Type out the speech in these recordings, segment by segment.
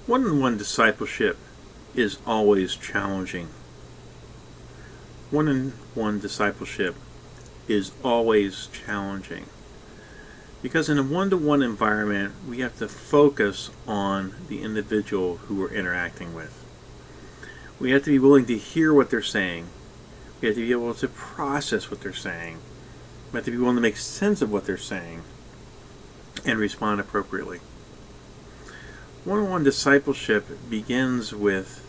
One-on-one discipleship is always challenging. One-on-one discipleship is always challenging because in a one-to-one environment we have to focus on the individual who we're interacting with. We have to be willing to hear what they're saying. We have to be able to process what they're saying. We have to be willing to make sense of what they're saying and respond appropriately. One-on-one discipleship begins with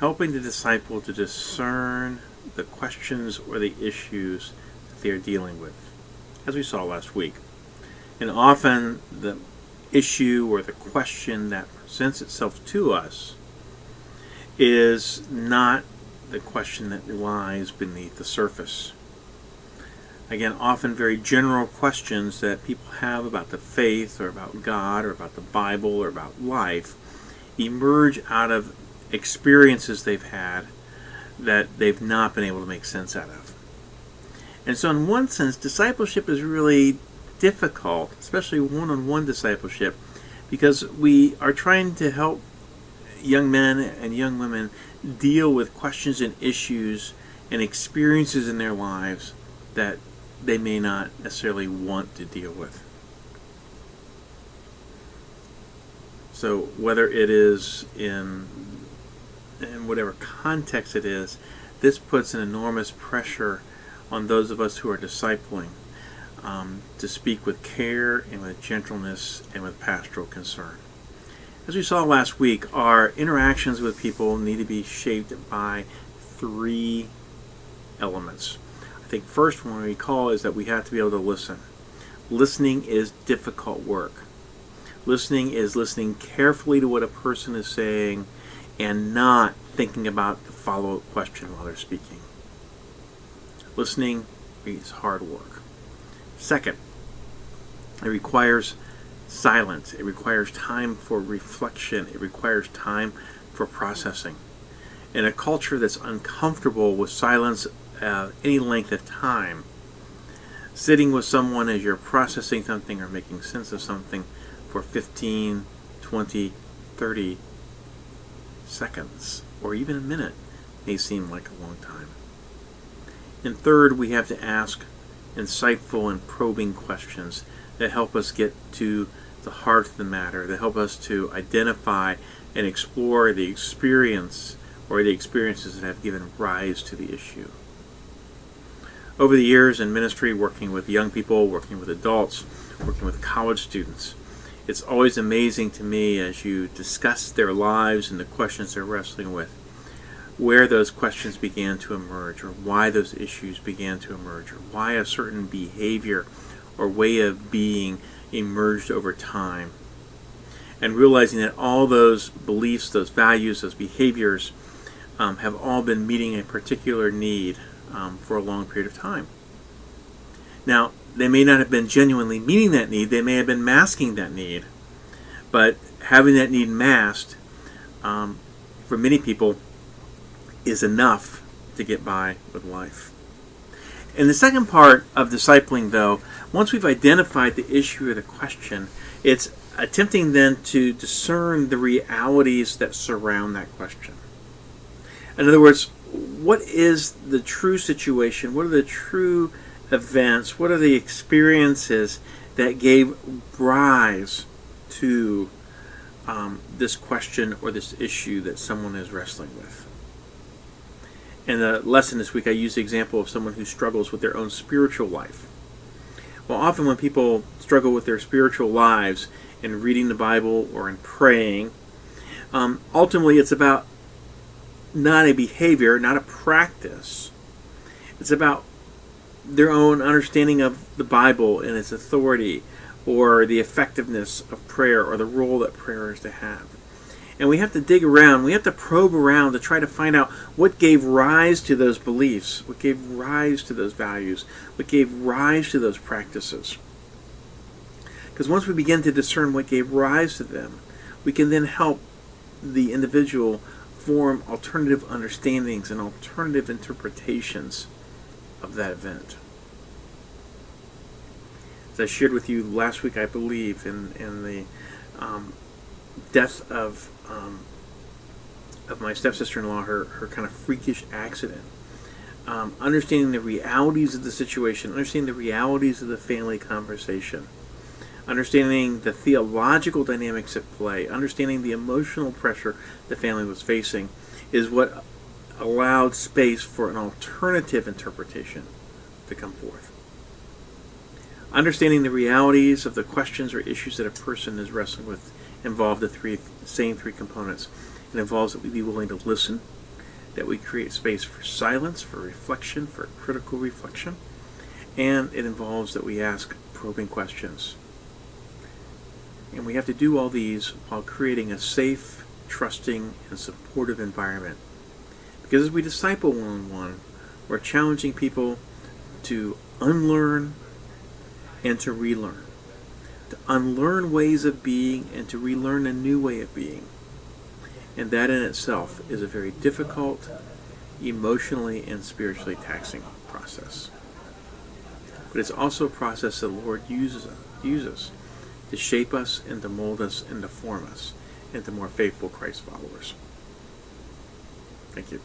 helping the disciple to discern the questions or the issues that they are dealing with, as we saw last week. And often the issue or the question that presents itself to us is not the question that lies beneath the surface. Again, often very general questions that people have about the faith or about God or about the Bible or about life emerge out of experiences they've had that they've not been able to make sense out of. And so in one sense, discipleship is really difficult, especially one-on-one discipleship, because we are trying to help young men and young women deal with questions and issues and experiences in their lives that they may not necessarily want to deal with. So whether it is in whatever context it is, this puts an enormous pressure on those of us who are discipling to speak with care and with gentleness and with pastoral concern. As we saw last week, our interactions with people need to be shaped by three elements. I think first one we recall is that we have to be able to listen. Listening is difficult work. Listening is listening carefully to what a person is saying and not thinking about the follow-up question while they're speaking. Listening is hard work. Second, it requires silence. It requires time for reflection. It requires time for processing. In a culture that's uncomfortable with silence any length of time, sitting with someone as you're processing something or making sense of something for 15, 20, 30 seconds, or even a minute, may seem like a long time. And third, we have to ask insightful and probing questions that help us get to the heart of the matter, that help us to identify and explore the experience or the experiences that have given rise to the issue. Over the years in ministry, working with young people, working with adults, working with college students, it's always amazing to me as you discuss their lives and the questions they're wrestling with, where those questions began to emerge, or why those issues began to emerge, or why a certain behavior or way of being emerged over time. And realizing that all those beliefs, those values, those behaviors have all been meeting a particular need for a long period of time. Now, they may not have been genuinely meeting that need, they may have been masking that need, but having that need masked, for many people, is enough to get by with life. In the second part of discipling, though, once we've identified the issue or the question, it's attempting then to discern the realities that surround that question. In other words, what is the true situation? What are the true events? What are the experiences that gave rise to this question or this issue that someone is wrestling with? In the lesson this week, I used the example of someone who struggles with their own spiritual life. Well, often when people struggle with their spiritual lives in reading the Bible or in praying, ultimately it's about not a behavior, not a practice. It's about their own understanding of the Bible and its authority, or the effectiveness of prayer, or the role that prayer is to have. And we have to dig around, we have to probe around to try to find out what gave rise to those beliefs, what gave rise to those values, what gave rise to those practices. Because once we begin to discern what gave rise to them, we can then help the individual form alternative understandings and alternative interpretations of that event. As I shared with you last week, I believe, in the death of of my stepsister-in-law, her kind of freakish accident. Understanding the realities of the situation, understanding the realities of the family conversation, understanding the theological dynamics at play, understanding the emotional pressure the family was facing is what allowed space for an alternative interpretation to come forth. Understanding the realities of the questions or issues that a person is wrestling with involve the same three components. It involves that we be willing to listen, that we create space for silence, for reflection, for critical reflection, and it involves that we ask probing questions. And we have to do all these while creating a safe, trusting, and supportive environment. Because as we disciple one-on-one, we're challenging people to unlearn and to relearn. To unlearn ways of being and to relearn a new way of being. And that in itself is a very difficult, emotionally and spiritually taxing process. But it's also a process the Lord uses to shape us and to mold us and to form us into more faithful Christ followers. Thank you.